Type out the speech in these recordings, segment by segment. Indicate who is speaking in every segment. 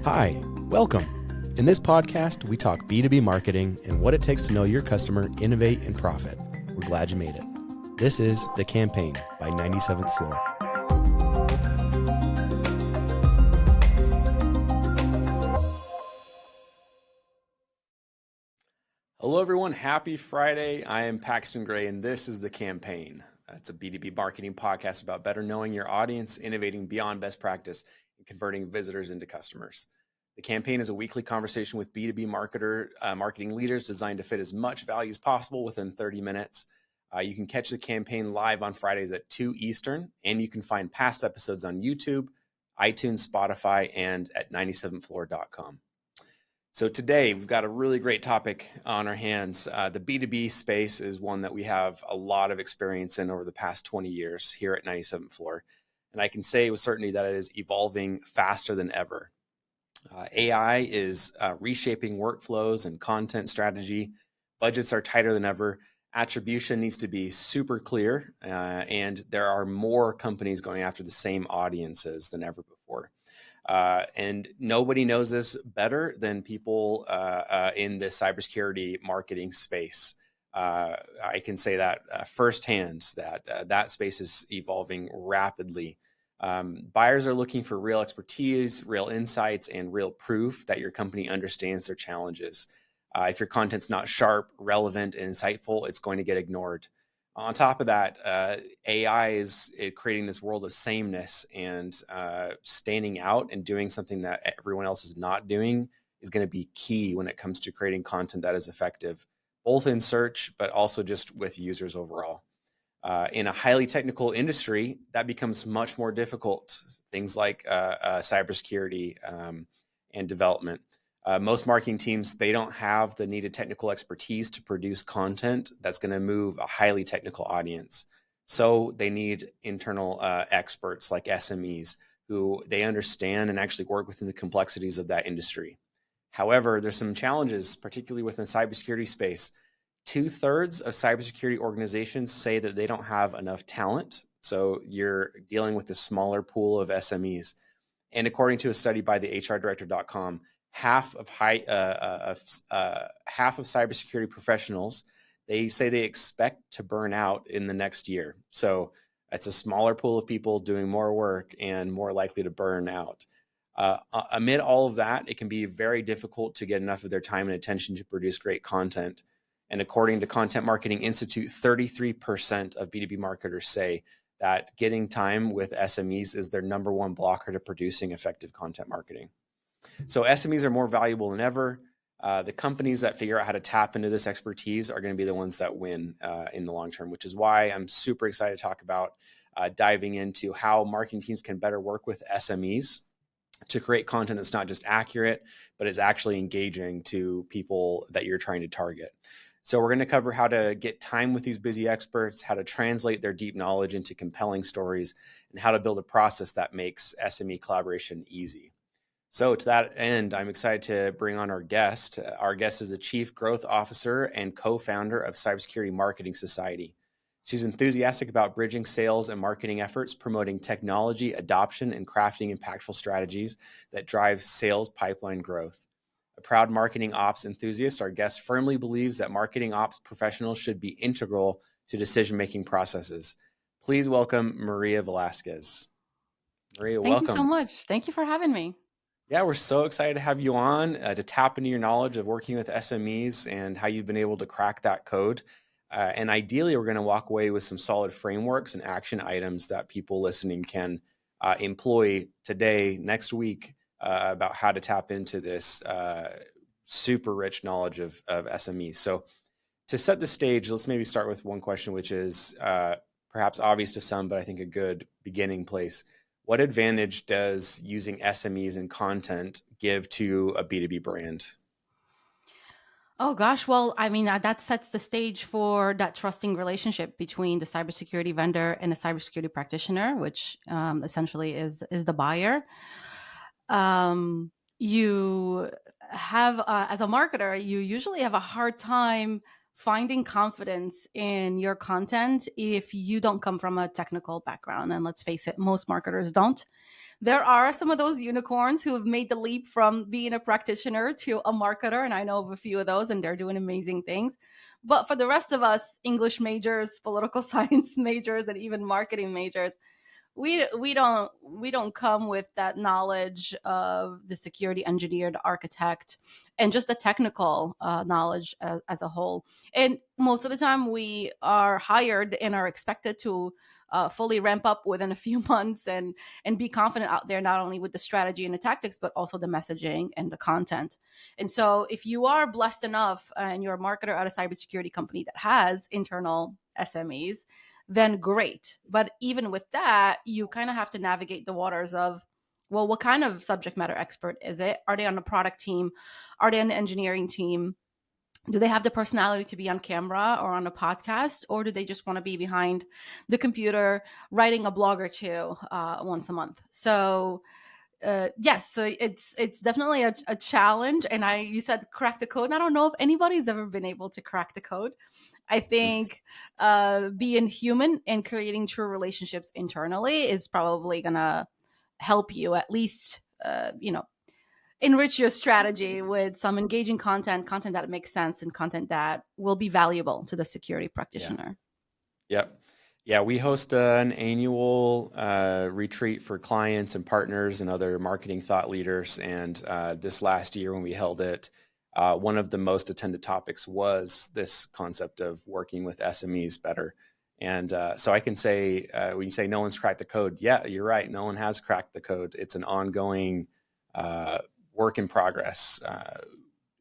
Speaker 1: Hi, welcome. In this podcast, we talk B2B marketing and what it takes to know your customer, innovate, and profit. We're glad you made it. This is The Campaign by 97th Floor. Hello, everyone. Happy Friday. I am Paxton Gray, and this is The Campaign. It's a B2B marketing podcast about better knowing your audience, innovating beyond best practice, and converting visitors into customers. The Campaign is a weekly conversation with B2B marketing leaders designed to fit as much value as possible within 30 minutes. You can catch The Campaign live on Fridays at 2 Eastern, and you can find past episodes on YouTube, iTunes, Spotify, and at 97thfloor.com. So today we've got a really great topic on our hands. The B2B space is one that we have a lot of experience in over the past 20 years here at 97th Floor. And I can say with certainty that it is evolving faster than ever. AI is reshaping workflows and content strategy. Budgets are tighter than ever. Attribution needs to be super clear. And there are more companies going after the same audiences than ever before. And nobody knows this better than people in the cybersecurity marketing space. I can say that firsthand, that space is evolving rapidly. Buyers are looking for real expertise, real insights, and real proof that your company understands their challenges. If your content's not sharp, relevant, and insightful, it's going to get ignored. On top of that, AI is creating this world of sameness, and standing out and doing something that everyone else is not doing is going to be key when it comes to creating content that is effective, both in search, but also just with users overall. In a highly technical industry, that becomes much more difficult. Things like cybersecurity and development. Most marketing teams, they don't have the needed technical expertise to produce content that's going to move a highly technical audience. So they need internal experts like SMEs who they understand and actually work within the complexities of that industry. However, there's some challenges, particularly within the cybersecurity space. 2/3 of cybersecurity organizations say that they don't have enough talent. So you're dealing with a smaller pool of SMEs. And according to a study by the HRdirector.com, half of cybersecurity professionals, they say they expect to burn out in the next year. So it's a smaller pool of people doing more work and more likely to burn out. Amid all of that, it can be very difficult to get enough of their time and attention to produce great content. And according to Content Marketing Institute, 33% of B2B marketers say that getting time with SMEs is their number one blocker to producing effective content marketing. So SMEs are more valuable than ever. The companies that figure out how to tap into this expertise are going to be the ones that win in the long term, which is why I'm super excited to talk about diving into how marketing teams can better work with SMEs to create content that's not just accurate, but is actually engaging to people that you're trying to target. So we're going to cover how to get time with these busy experts, how to translate their deep knowledge into compelling stories, and how to build a process that makes SME collaboration easy. So to that end, I'm excited to bring on our guest. Our guest is the Chief Growth Officer and co-founder of Cybersecurity Marketing Society. She's enthusiastic about bridging sales and marketing efforts, promoting technology adoption, and crafting impactful strategies that drive sales pipeline growth. A proud marketing ops enthusiast, our guest firmly believes that marketing ops professionals should be integral to decision-making processes. Please welcome Maria Velasquez. Maria, welcome.
Speaker 2: Thank you so much. Thank you for having me.
Speaker 1: Yeah, we're so excited to have you on to tap into your knowledge of working with SMEs and how you've been able to crack that code. And ideally, we're going to walk away with some solid frameworks and action items that people listening can employ today, next week, about how to tap into this super rich knowledge of SMEs. So to set the stage, let's maybe start with one question, which is perhaps obvious to some, but I think a good beginning place. What advantage does using SMEs in content give to a B2B brand?
Speaker 2: Oh gosh, well, I mean that sets the stage for that trusting relationship between the cybersecurity vendor and a cybersecurity practitioner, which essentially is the buyer. You have, as a marketer, you usually have a hard time finding confidence in your content if you don't come from a technical background. And let's face it, most marketers don't. There are some of those unicorns who have made the leap from being a practitioner to a marketer, and I know of a few of those, and they're doing amazing things. But for the rest of us, English majors, political science majors, and even marketing majors, we don't come with that knowledge of the security engineer, the architect, and just the technical knowledge as a whole. And most of the time, we are hired and are expected to fully ramp up within a few months and be confident out there, not only with the strategy and the tactics, but also the messaging and the content. And so, if you are blessed enough and you're a marketer at a cybersecurity company that has internal SMEs, then great. But even with that, you kind of have to navigate the waters of, well, what kind of subject matter expert is it? Are they on the product team? Are they on the engineering team? Do they have the personality to be on camera or on a podcast? Or do they just want to be behind the computer writing a blog or two once a month? So yes, so it's definitely a challenge. And you said crack the code. And I don't know if anybody's ever been able to crack the code. I think being human and creating true relationships internally is probably gonna help you at least, enrich your strategy with some engaging content that makes sense, and content that will be valuable to the security
Speaker 1: Yeah.
Speaker 2: practitioner.
Speaker 1: Yep. Yeah, we host an annual retreat for clients and partners and other marketing thought leaders. And this last year, when we held it, one of the most attended topics was this concept of working with SMEs better. And so I can say, when you say no one's cracked the code, yeah, you're right. No one has cracked the code. It's an ongoing work in progress,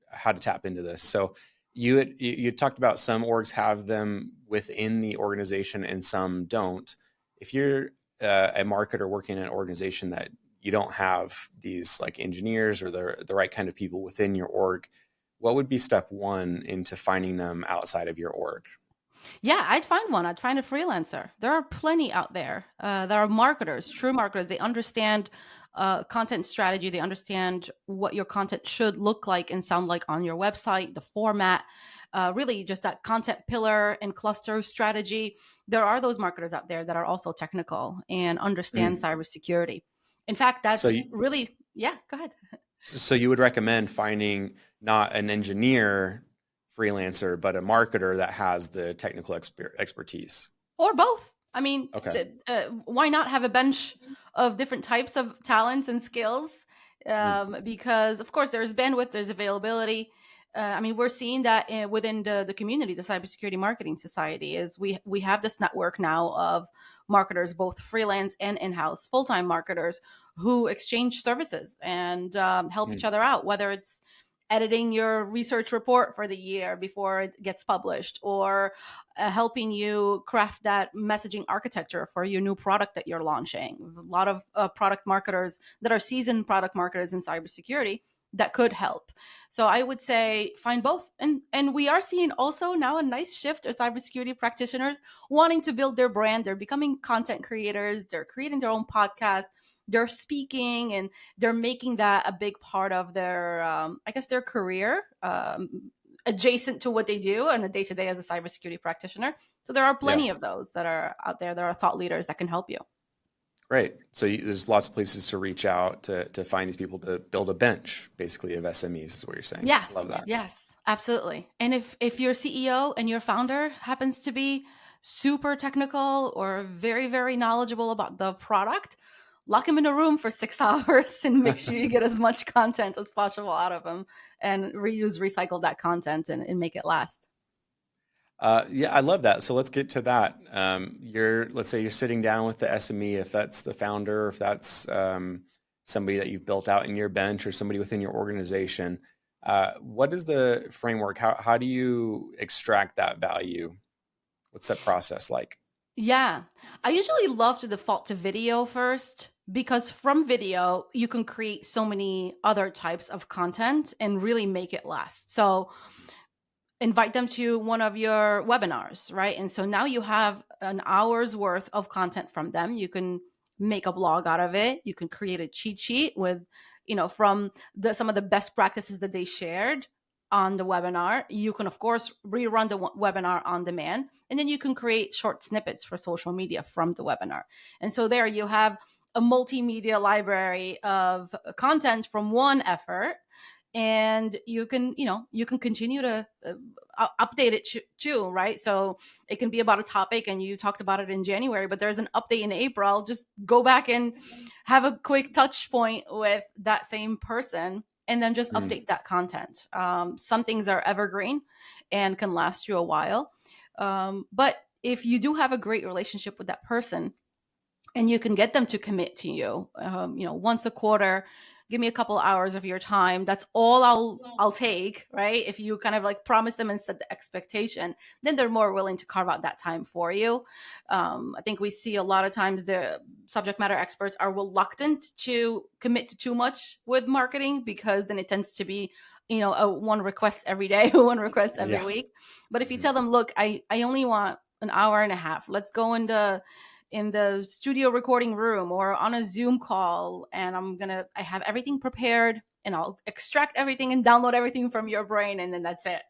Speaker 1: how to tap into this. So you talked about some orgs have them within the organization and some don't. If you're a marketer working in an organization that you don't have these like engineers or the right kind of people within your org, what would be step one into finding them outside of your org?
Speaker 2: Yeah, I'd find one. I'd find a freelancer. There are plenty out there. There are marketers, true marketers. They understand content strategy. They understand what your content should look like and sound like on your website, the format, really just that content pillar and cluster strategy. There are those marketers out there that are also technical and understand
Speaker 1: Mm.
Speaker 2: cybersecurity. In fact,
Speaker 1: So
Speaker 2: that's
Speaker 1: you,
Speaker 2: really, yeah, go ahead.
Speaker 1: so you would recommend finding not an engineer freelancer, but a marketer that has the technical expertise.
Speaker 2: Or both. I mean,
Speaker 1: Okay.
Speaker 2: why not have a bench of different types of talents and skills?
Speaker 1: Mm.
Speaker 2: Because of course there's bandwidth, there's availability. I mean, we're seeing that within the community, the Cybersecurity Marketing Society, is we have this network now of marketers, both freelance and in-house, full-time marketers who exchange services and help each
Speaker 1: Mm.
Speaker 2: other out, whether it's editing your research report for the year before it gets published, or helping you craft that messaging architecture for your new product that you're launching. A lot of product marketers that are seasoned product marketers in cybersecurity that could help. So I would say find both. And we are seeing also now a nice shift of cybersecurity practitioners wanting to build their brand. They're becoming content creators, they're creating their own podcast, they're speaking, and they're making that a big part of their I guess their career, adjacent to what they do on a day to day as a cybersecurity practitioner. So there are
Speaker 1: Yeah.
Speaker 2: plenty of those that are out there. There are thought leaders that can help you.
Speaker 1: Great. So there's lots of places to reach out to find these people to build a bench, basically, of SMEs, is what you're saying. Love
Speaker 2: Yes,
Speaker 1: that.
Speaker 2: yes, absolutely. And if your CEO and your founder happens to be super technical or very, very knowledgeable about the product, lock him in a room for 6 hours and make sure you get as much content as possible out of him, and recycle that content and make it last.
Speaker 1: Yeah, I love that. So let's get to that. Let's say you're sitting down with the SME, if that's the founder, if that's somebody that you've built out in your bench or somebody within your organization. What is the framework? How do you extract that value? What's that process like?
Speaker 2: Yeah. I usually love to default to video first, because from video, you can create so many other types of content and really make it last. So invite them to one of your webinars, right? And so now you have an hour's worth of content from them. You can make a blog out of it. You can create a cheat sheet with, from some of the best practices that they shared on the webinar. You can, of course, rerun the webinar on demand, and then you can create short snippets for social media from the webinar. And so there you have a multimedia library of content from one effort, and you can continue to update it too, right? So it can be about a topic and you talked about it in January, but there's an update in April. Just go back and have a quick touch point with that same person, and then just
Speaker 1: Mm.
Speaker 2: update that content. Some things are evergreen and can last you a while, but if you do have a great relationship with that person and you can get them to commit to you, once a quarter, give me a couple hours of your time, that's all I'll take, right? If you kind of like promise them and set the expectation, then they're more willing to carve out that time for you. I think we see a lot of times the subject matter experts are reluctant to commit to too much with marketing, because then it tends to be a one request every day, one request every
Speaker 1: Yeah.
Speaker 2: week. But if you
Speaker 1: Mhm.
Speaker 2: tell them, look, I only want an hour and a half, let's go in the studio recording room or on a Zoom call, and I have everything prepared, and I'll extract everything and download everything from your brain, and then that's it.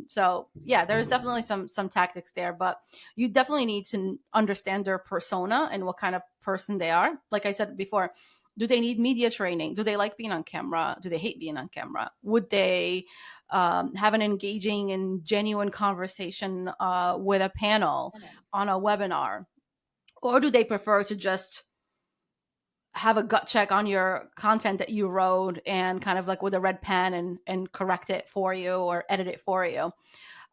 Speaker 2: So yeah, there's definitely some tactics there, but you definitely need to understand their persona and what kind of person they are. Like I said before, do they need media training? Do they like being on camera? Do they hate being on camera? Would they have an engaging and genuine conversation with a panel on a webinar? Or do they prefer to just have a gut check on your content that you wrote and kind of like with a red pen and correct it for you or edit it for you?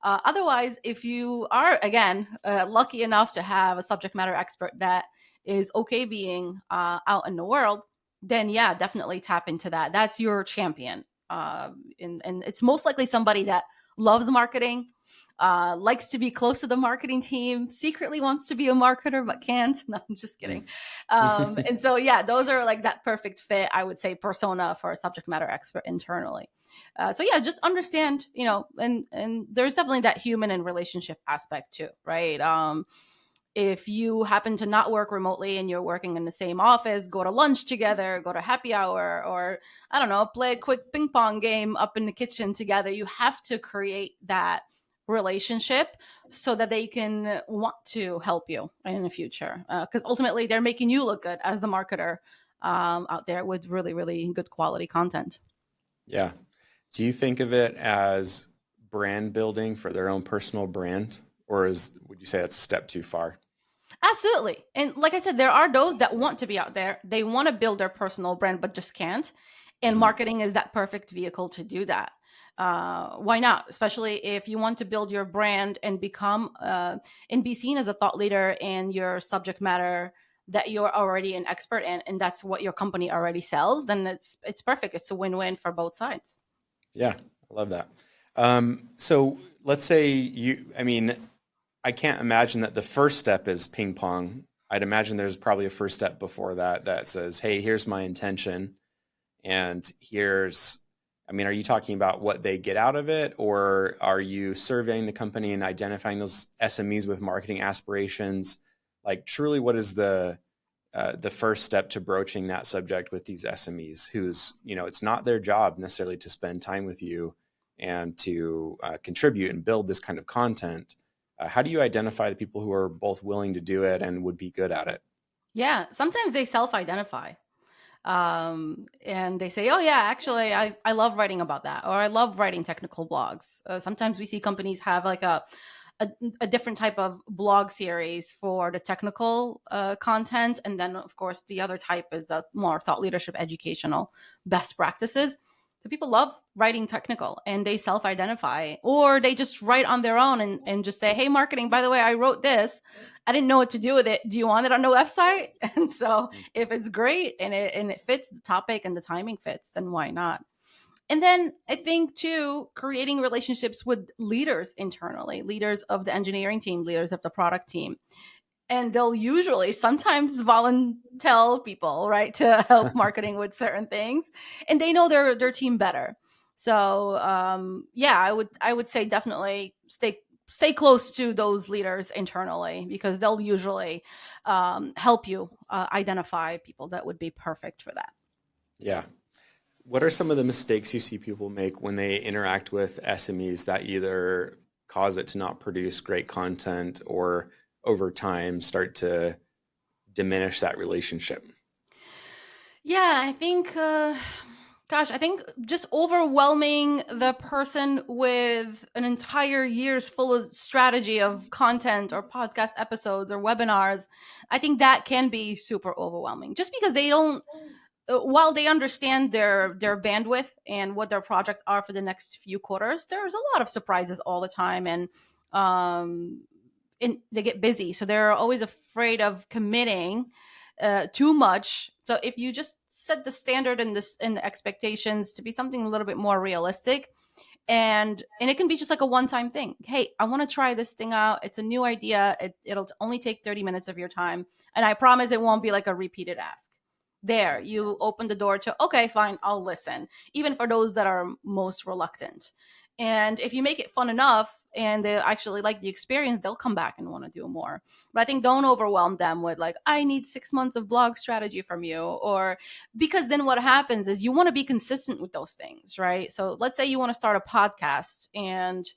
Speaker 2: Otherwise, if you are, again, lucky enough to have a subject matter expert that is okay being out in the world, then yeah, definitely tap into that. That's your champion. And it's most likely somebody that loves marketing, likes to be close to the marketing team, secretly wants to be a marketer but can't. No, I'm just kidding.
Speaker 1: Mm.
Speaker 2: And so, yeah, those are like that perfect fit, I would say, persona for a subject matter expert internally. So yeah, just understand, and there's definitely that human and relationship aspect too, right? If you happen to not work remotely and you're working in the same office, go to lunch together, go to happy hour, or I don't know, play a quick ping pong game up in the kitchen together. You have to create that relationship so that they can want to help you in the future, because ultimately they're making you look good as the marketer out there with really, really good quality content.
Speaker 1: Yeah. Do you think of it as brand building for their own personal brand, or would you say that's a step too far?
Speaker 2: Absolutely. And like I said, there are those that want to be out there. They want to build their personal brand, but just can't. And
Speaker 1: Hmm.
Speaker 2: marketing is that perfect vehicle to do that. Why not? Especially if you want to build your brand and become and be seen as a thought leader in your subject matter that you're already an expert in, and that's what your company already sells. Then it's perfect. It's a win-win for both sides.
Speaker 1: Yeah, I love that. So let's say I mean, I can't imagine that the first step is ping pong. I'd imagine there's probably a first step before that that says, hey, here's my intention. And I mean, are you talking about what they get out of it, or are you surveying the company and identifying those SMEs with marketing aspirations? Like, truly, what is the first step to broaching that subject with these SMEs, who's it's not their job necessarily to spend time with you and to contribute and build this kind of content? How do you identify the people who are both willing to do it and would be good at it?
Speaker 2: Yeah, sometimes they self-identify. And they say, oh yeah, actually I love writing about that, or I love writing technical blogs. Sometimes we see companies have like a, a different type of blog series for the technical content, and then of course the other type is the more thought leadership, educational best practices. So people love writing technical and they self-identify, or they just write on their own and just say, hey, marketing, by the way, I wrote this, I didn't know what to do with it, do you want it on the website? And so if it's great and it fits the topic and the timing fits, then why not? And then I think too, creating relationships with leaders internally, leaders of the engineering team, leaders of the product team. And they'll usually sometimes volunteer people, right, to help marketing with certain things. And they know their team better. So yeah, I would say definitely stay close to those leaders internally, because they'll usually help you identify people that would be perfect for that.
Speaker 1: Yeah. What are some of the mistakes you see people make when they interact with SMEs that either cause it to not produce great content or over time start to diminish that relationship?
Speaker 2: Yeah, I think, gosh, I think just overwhelming the person with an entire year's full of strategy of content or podcast episodes or webinars, I think that can be super overwhelming just because they don't, while they understand their bandwidth and what their projects are for the next few quarters, there's a lot of surprises all the time, um and they get busy, so they're always afraid of committing too much. So if you just set the standard and the expectations to be something a little bit more realistic, and it can be just like a one-time thing. Hey, I want to try this thing out. It's a new idea. It'll only take 30 minutes of your time, and I promise it won't be like a repeated ask. There, you open the door to, okay, fine, I'll listen, even for those that are most reluctant. And if you make it fun enough and they actually like the experience, they'll come back and want to do more. But I think don't overwhelm them with like, I need 6 months of blog strategy from you, or because then what happens is you want to be consistent with those things, right? So let's say you want to start a podcast, and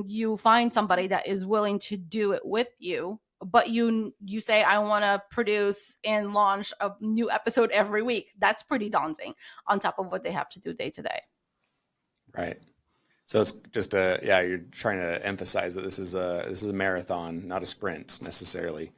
Speaker 2: you find somebody that is willing to do it with you, but you say, I want to produce and launch a new episode every week. That's pretty daunting on top of what they have to do day to day.
Speaker 1: Right. So it's just a, yeah, you're trying to emphasize that this is a marathon, not a sprint necessarily,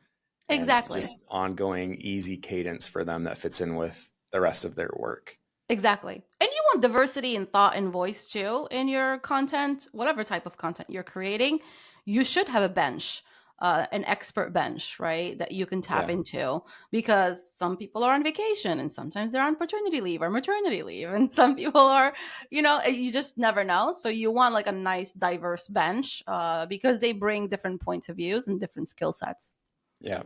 Speaker 1: and
Speaker 2: Exactly.
Speaker 1: just ongoing easy cadence for them that fits in with the rest of their work.
Speaker 2: Exactly. And you want diversity in thought and voice too in your content, whatever type of content you're creating. You should have a bench, an expert bench, right? That you can tap
Speaker 1: Yeah.
Speaker 2: into, because some people are on vacation and sometimes they're on paternity leave or maternity leave. And some people are, you just never know. So you want like a nice, diverse bench because they bring different points of views and different skill sets.
Speaker 1: Yeah.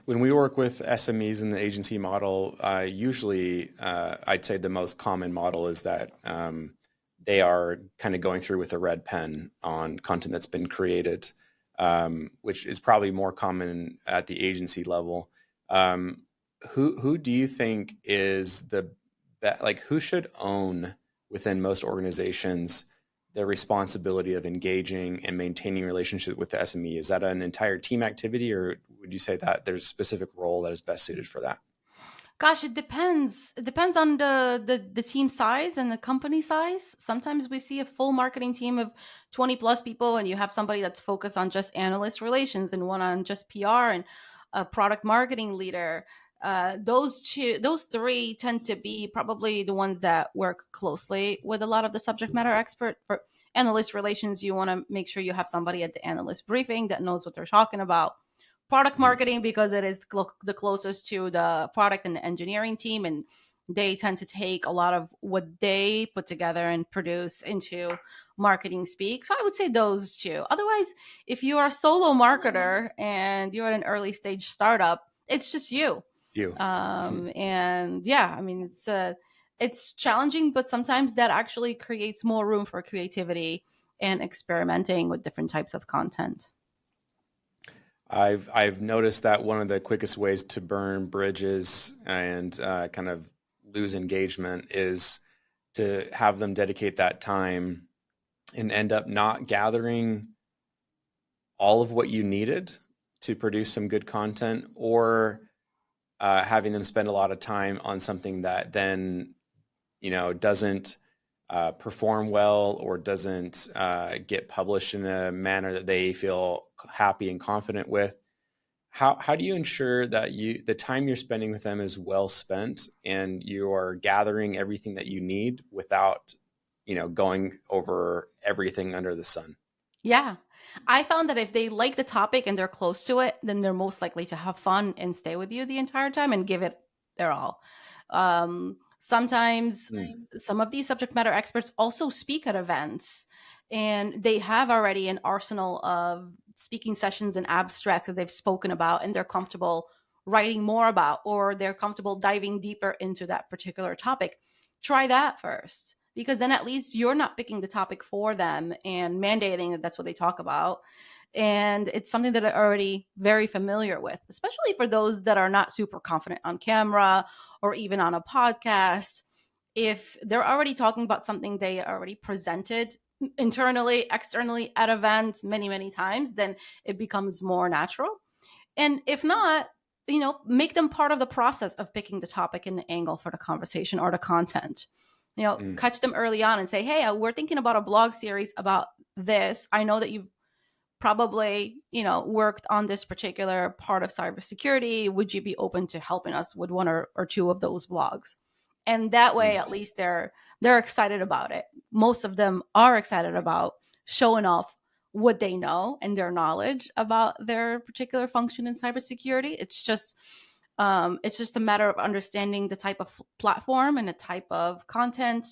Speaker 1: When we work with SMEs in the agency model, usually I'd say the most common model is that they are kind of going through with a red pen on content that's been created, which is probably more common at the agency level. Um, who do you think is like who should own within most organizations the responsibility of engaging and maintaining relationship with the SME? Is that an entire team activity, or would you say that there's a specific role that is best suited for that?
Speaker 2: Gosh, it depends. It depends on the team size and the company size. Sometimes we see a full marketing team of 20 plus people, and you have somebody that's focused on just analyst relations and one on just PR and a product marketing leader. Those three tend to be probably the ones that work closely with a lot of the subject matter expert. For analyst relations, you want to make sure you have somebody at the analyst briefing that knows what they're talking about. Product
Speaker 1: Mhm.
Speaker 2: marketing, because it is the closest to the product and the engineering team, and they tend to take a lot of what they put together and produce into marketing speak. So I would say those two. Otherwise, if you are a solo marketer and you're at an early stage startup, it's just you.
Speaker 1: It's you.
Speaker 2: And yeah, I mean, it's challenging, but sometimes that actually creates more room for creativity and experimenting with different types of content.
Speaker 1: I've noticed that one of the quickest ways to burn bridges and kind of lose engagement is to have them dedicate that time and end up not gathering all of what you needed to produce some good content, or having them spend a lot of time on something that then doesn't perform well or doesn't get published in a manner that they feel happy and confident with. How do you ensure that the time you're spending with them is well spent and you are gathering everything that you need without going over everything under the sun?
Speaker 2: Yeah. I found that if they like the topic and they're close to it, then they're most likely to have fun and stay with you the entire time and give it their all. Sometimes
Speaker 1: Mm.
Speaker 2: some of these subject matter experts also speak at events, and they have already an arsenal of speaking sessions and abstracts that they've spoken about and they're comfortable writing more about, or they're comfortable diving deeper into that particular topic. Try that first, because then at least you're not picking the topic for them and mandating that that's what they talk about. And it's something that they're already very familiar with, especially for those that are not super confident on camera or even on a podcast. if they're already talking about something they already presented internally, externally at events many, many times, then it becomes more natural. And if not, make them part of the process of picking the topic and the angle for the conversation or the content.
Speaker 1: Mm,
Speaker 2: Catch them early on and say, hey, we're thinking about a blog series about this. I know that you've probably, worked on this particular part of cybersecurity. Would you be open to helping us with one or two of those blogs? And that way,
Speaker 1: mm.
Speaker 2: at least they're excited about it. Most of them are excited about showing off what they know and their knowledge about their particular function in cybersecurity. It's just a matter of understanding the type of platform and the type of content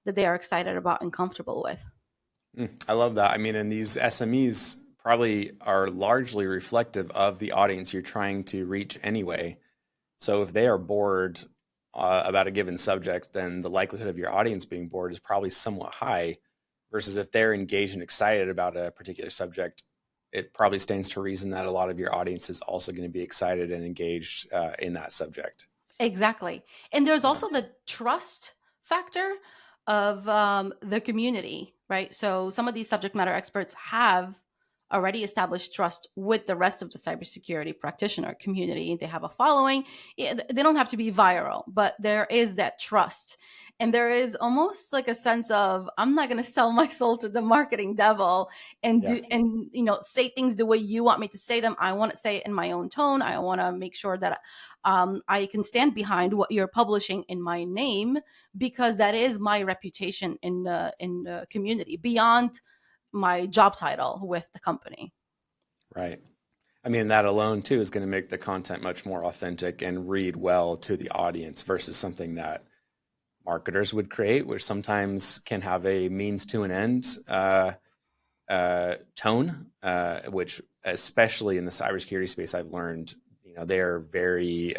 Speaker 2: that they are excited about and comfortable with.
Speaker 1: I love that. I mean, and these SMEs probably are largely reflective of the audience you're trying to reach anyway. So if they are bored about a given subject, then the likelihood of your audience being bored is probably somewhat high. Versus if they're engaged and excited about a particular subject, it probably stands to reason that a lot of your audience is also going to be excited and engaged in that subject.
Speaker 2: Exactly. And there's
Speaker 1: Yeah.
Speaker 2: also the trust factor of the community, right? So some of these subject matter experts have already established trust with the rest of the cybersecurity practitioner community. They have a following. They don't have to be viral, but there is that trust. And there is almost like a sense of, I'm not going to sell my soul to the marketing devil and
Speaker 1: Yeah.
Speaker 2: say things the way you want me to say them. I want to say it in my own tone. I want to make sure that I can stand behind what you're publishing in my name, because that is my reputation in the community beyond my job title with the company.
Speaker 1: Right. I mean, that alone too is going to make the content much more authentic and read well to the audience versus something that marketers would create, which sometimes can have a means to an end tone, which especially in the cybersecurity space, I've learned, they are very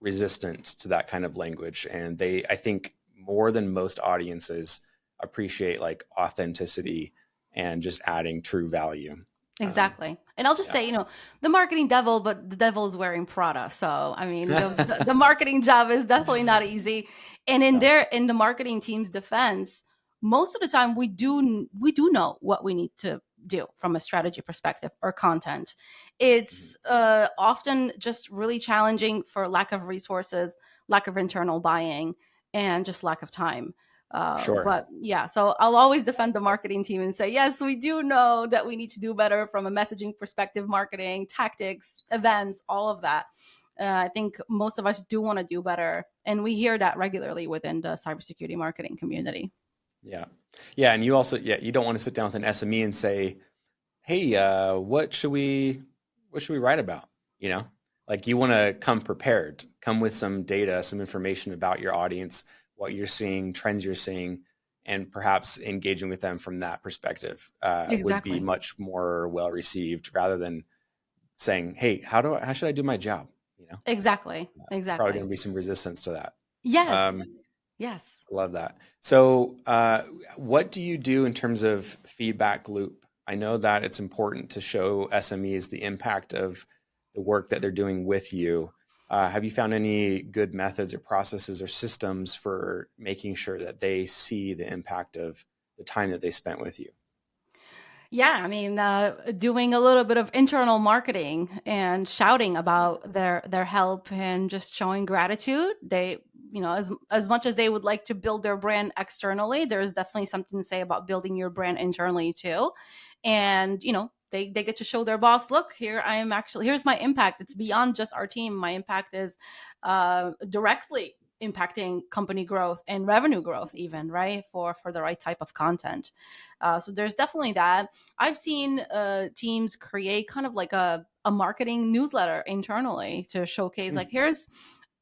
Speaker 1: resistant to that kind of language, and I think, more than most audiences appreciate like authenticity and just adding true value. Um,
Speaker 2: Exactly. And I'll just
Speaker 1: yeah.
Speaker 2: say, the marketing devil, but the devil is wearing Prada. So, I mean, the marketing job is definitely not easy. And
Speaker 1: No.
Speaker 2: in the marketing team's defense, most of the time we do know what we need to do from a strategy perspective or content.
Speaker 1: Mhm.
Speaker 2: It's often just really challenging for lack of resources, lack of internal buying, and just lack of time.
Speaker 1: Sure.
Speaker 2: But yeah, so I'll always defend the marketing team and say, yes, we do know that we need to do better from a messaging perspective, marketing, tactics, events, all of that. I think most of us do want to do better. And we hear that regularly within the cybersecurity marketing community.
Speaker 1: Yeah. Yeah. And you also, yeah, you don't want to sit down with an SME and say, hey, what should we write about? You know, like, you want to come prepared, come with some data, some information about your audience, what you're seeing, trends you're seeing, and perhaps engaging with them from that perspective would be
Speaker 2: Exactly.
Speaker 1: much more well received rather than saying, hey, how should I do my job? You know,
Speaker 2: Exactly.
Speaker 1: probably going
Speaker 2: Exactly.
Speaker 1: to be some resistance to that.
Speaker 2: Yes.
Speaker 1: Um,
Speaker 2: Yes.
Speaker 1: Love that. So, what do you do in terms of feedback loop? I know that it's important to show SMEs the impact of the work that they're doing with you. Have you found any good methods or processes or systems for making sure that they see the impact of the time that they spent with you?
Speaker 2: Yeah, I mean, doing a little bit of internal marketing and shouting about their help and just showing gratitude. They, as much as they would like to build their brand externally, there's definitely something to say about building your brand internally too. And they get to show their boss, look, here's my impact. It's beyond just our team. My impact is directly impacting company growth and revenue growth, even, right, for the right type of content. So there's definitely that. I've seen teams create kind of like a marketing newsletter internally to showcase, like, here's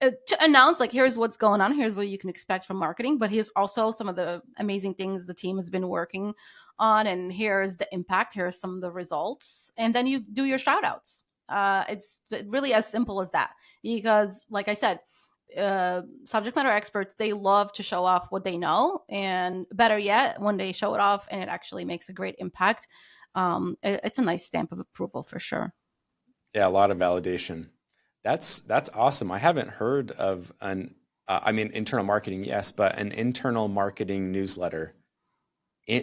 Speaker 2: to announce, like, here's what's going on, here's what you can expect from marketing, but here's also some of the amazing things the team has been working on, and here's the impact, here's some of the results, and then you do your shout outs. It's really as simple as that, because, like I said, subject matter experts, they love to show off what they know, and better yet, when they show it off and it actually makes a great impact, it's a nice stamp of approval for sure.
Speaker 1: Yeah, a lot of validation. That's awesome. I haven't heard of I mean, internal marketing, yes, but an internal marketing newsletter,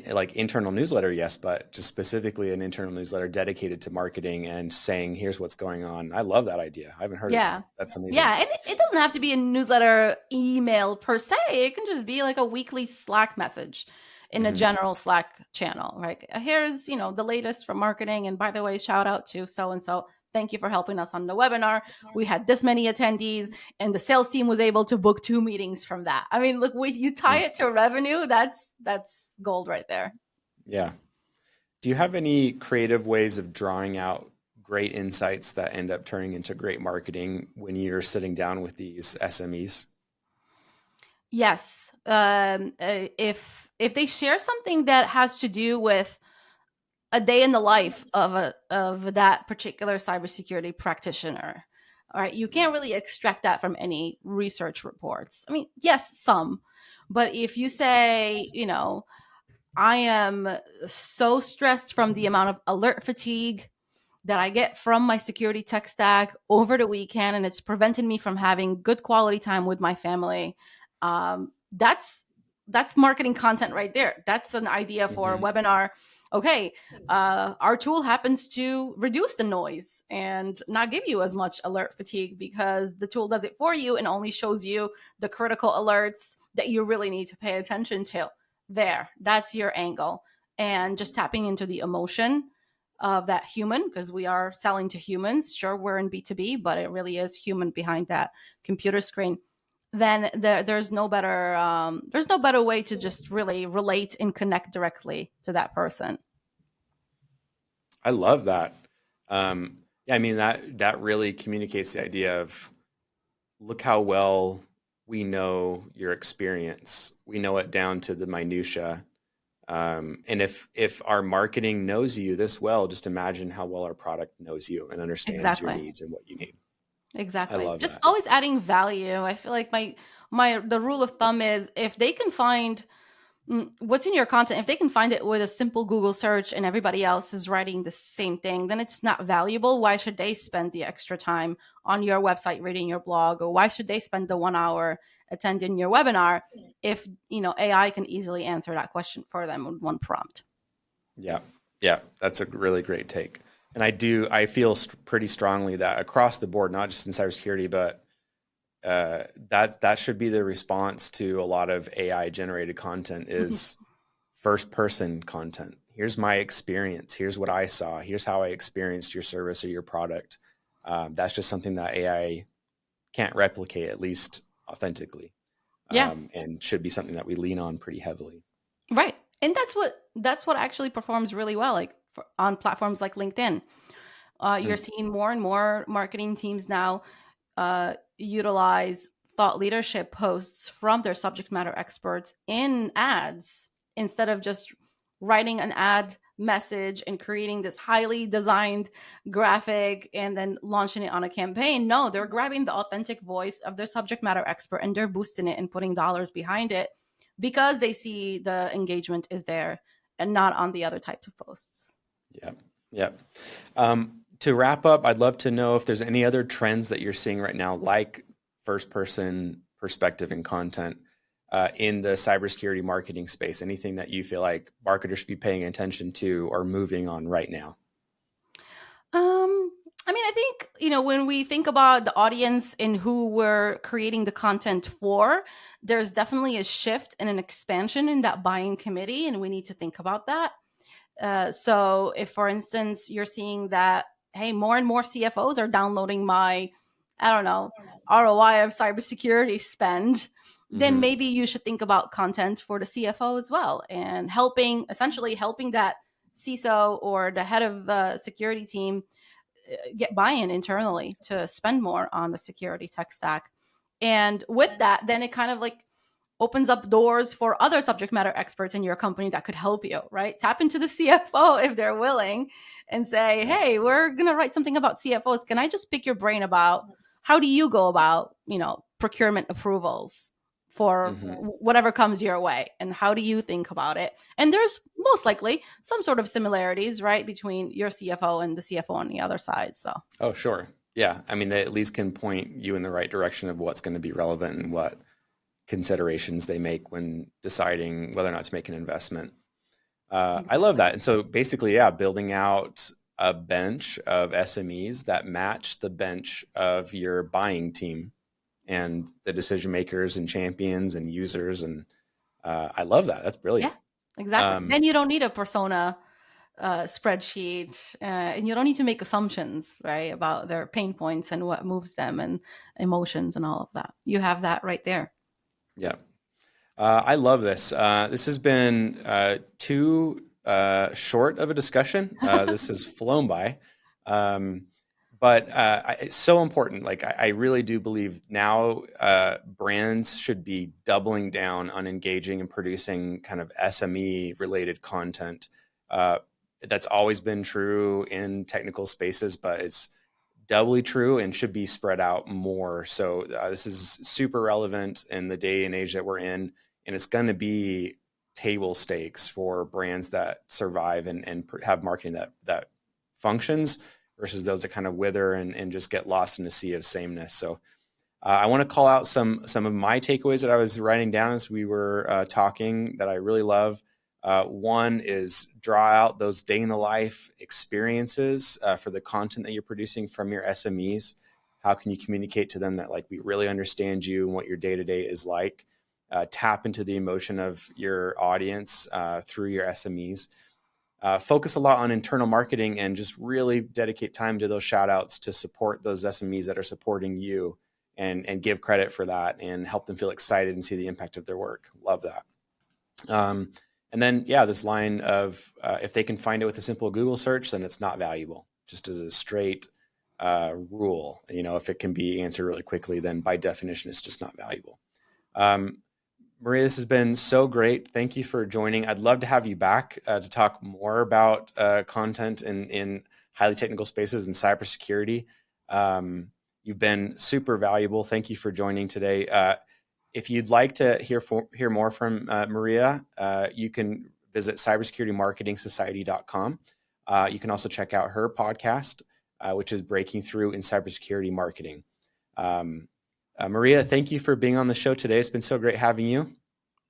Speaker 1: like internal newsletter, yes, but just specifically an internal newsletter dedicated to marketing and saying, here's what's going on. I love that idea. I haven't heard of that.
Speaker 2: Yeah.
Speaker 1: That's amazing.
Speaker 2: Yeah. And it doesn't have to be a newsletter email per se. It can just be like a weekly Slack message in a
Speaker 1: Hmm.
Speaker 2: general Slack channel, right? Here's, the latest from marketing. And by the way, shout out to so and so. Thank you for helping us on the webinar. We had this many attendees, and the sales team was able to book 2 meetings from that. I mean, look, you tie it to revenue, that's gold right there.
Speaker 1: Yeah. Do you have any creative ways of drawing out great insights that end up turning into great marketing when you're sitting down with these SMEs?
Speaker 2: Yes. If they share something that has to do with a day in the life of that particular cybersecurity practitioner, all right, you can't really extract that from any research reports. I mean, yes, some, but if you say, I am so stressed from the amount of alert fatigue that I get from my security tech stack over the weekend, and it's preventing me from having good quality time with my family. That's marketing content right there. That's an idea for a
Speaker 1: Hmm.
Speaker 2: webinar. Okay, our tool happens to reduce the noise and not give you as much alert fatigue because the tool does it for you and only shows you the critical alerts that you really need to pay attention to. There, that's your angle. And just tapping into the emotion of that human, because we are selling to humans. Sure, we're in B2B, but it really is human behind that computer screen. Then there's no better way to just really relate and connect directly to that person.
Speaker 1: I love that. Yeah, I mean that really communicates the idea of look how well we know your experience. We know it down to the minutia. And if our marketing knows you this well, just imagine how well our product knows you and understands your
Speaker 2: Exactly.
Speaker 1: needs and what you need. I
Speaker 2: Exactly.
Speaker 1: love
Speaker 2: Just
Speaker 1: that.
Speaker 2: always adding value. I feel like my the rule of thumb is if they can find what's in your content, if they can find it with a simple Google search and everybody else is writing the same thing, then it's not valuable. Why should they spend the extra time on your website reading your blog, or why should they spend the 1 hour attending your webinar if AI can easily answer that question for them with one prompt?
Speaker 1: Yeah. Yeah. That's a really great take. And I feel pretty strongly that across the board, not just in cybersecurity, but that should be the response to a lot of AI generated content is first person content. Here's my experience. Here's what I saw. Here's how I experienced your service or your product. That's just something that AI can't replicate, at least authentically,
Speaker 2: Yeah,
Speaker 1: and should be something that we lean on pretty heavily.
Speaker 2: right. And that's what actually performs really well, like on platforms like LinkedIn. You're
Speaker 1: Mm.
Speaker 2: seeing more and more marketing teams now utilize thought leadership posts from their subject matter experts in ads instead of just writing an ad message and creating this highly designed graphic and then launching it on a campaign. No, they're grabbing the authentic voice of their subject matter expert and they're boosting it and putting dollars behind it because they see the engagement is there and not on the other types of posts.
Speaker 1: Yeah. Yeah. To wrap up, I'd love to know if there's any other trends that you're seeing right now, like first person perspective and content in the cybersecurity marketing space. Anything that you feel like marketers should be paying attention to or moving on right now?
Speaker 2: Um, I mean, I think, when we think about the audience and who we're creating the content for, there's definitely a shift and an expansion in that buying committee, and we need to think about that. So, if, for instance, you're seeing that, hey, more and more CFOs are downloading my, I don't know, ROI of cybersecurity spend, then
Speaker 1: Hmm.
Speaker 2: maybe you should think about content for the CFO as well and essentially helping that CISO or the head of security team get buy-in internally to spend more on the security tech stack. And with that, then it kind of like opens up doors for other subject matter experts in your company that could help you, right? Tap into the CFO if they're willing and say,
Speaker 1: Yeah.
Speaker 2: hey, we're going to write something about CFOs. Can I just pick your brain about how do you go about, procurement approvals for
Speaker 1: Hmm.
Speaker 2: whatever comes your way? And how do you think about it? And there's most likely some sort of similarities, right, between your CFO and the CFO on the other side. So,
Speaker 1: Oh, sure. Yeah. I mean, they at least can point you in the right direction of what's going to be relevant and what. considerations they make when deciding whether or not to make an investment.
Speaker 2: Exactly.
Speaker 1: I love that. And so basically, yeah, building out a bench of SMEs that match the bench of your buying team and the decision makers and champions and users. And I love that. That's brilliant.
Speaker 2: Yeah, exactly. Then you don't need a persona spreadsheet, and you don't need to make assumptions, right, about their pain points and what moves them and emotions and all of that. You have that right there.
Speaker 1: Yeah. I love this. This has been too short of a discussion. This has flown by. But it's so important. Like I really do believe now brands should be doubling down on engaging and producing kind of SME related content. That's always been true in technical spaces, but it's doubly true and should be spread out more. So this is super relevant in the day and age that we're in, and it's going to be table stakes for brands that survive and have marketing that functions versus those that kind of wither and just get lost in a sea of sameness. So I want to call out some of my takeaways that I was writing down as we were talking that I really love. One is draw out those day in the life experiences for the content that you're producing from your SMEs. How can you communicate to them that like we really understand you and what your day-to-day is like? Tap into the emotion of your audience through your SMEs. Focus a lot on internal marketing and just really dedicate time to those shout outs to support those SMEs that are supporting you and give credit for that and help them feel excited and see the impact of their work. Love that. And then, yeah, this line of if they can find it with a simple Google search, then it's not valuable. Just as a straight rule, if it can be answered really quickly, then by definition, it's just not valuable. Maria, this has been so great. Thank you for joining. I'd love to have you back to talk more about content in highly technical spaces and cybersecurity. You've been super valuable. Thank you for joining today. If you'd like to hear more from Maria, you can visit cybersecuritymarketingsociety.com. You can also check out her podcast, which is Breaking Through in Cybersecurity Marketing. Maria, thank you for being on the show today. It's been so great having you.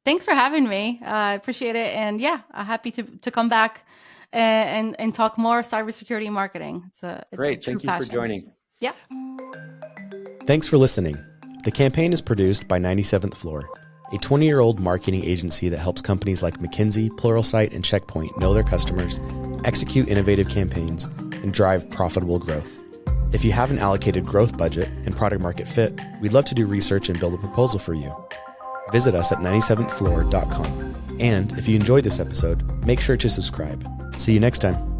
Speaker 2: Thanks for having me. I appreciate it. And yeah, I'm happy to come back and talk more cybersecurity marketing. It's
Speaker 1: great. Thank you for joining.
Speaker 2: Yeah.
Speaker 1: Thanks for listening. The campaign is produced by 97th Floor, a 20-year-old marketing agency that helps companies like McKinsey, Pluralsight, and Checkpoint know their customers, execute innovative campaigns, and drive profitable growth. If you have an allocated growth budget and product market fit, we'd love to do research and build a proposal for you. Visit us at 97thfloor.com. And if you enjoyed this episode, make sure to subscribe. See you next time.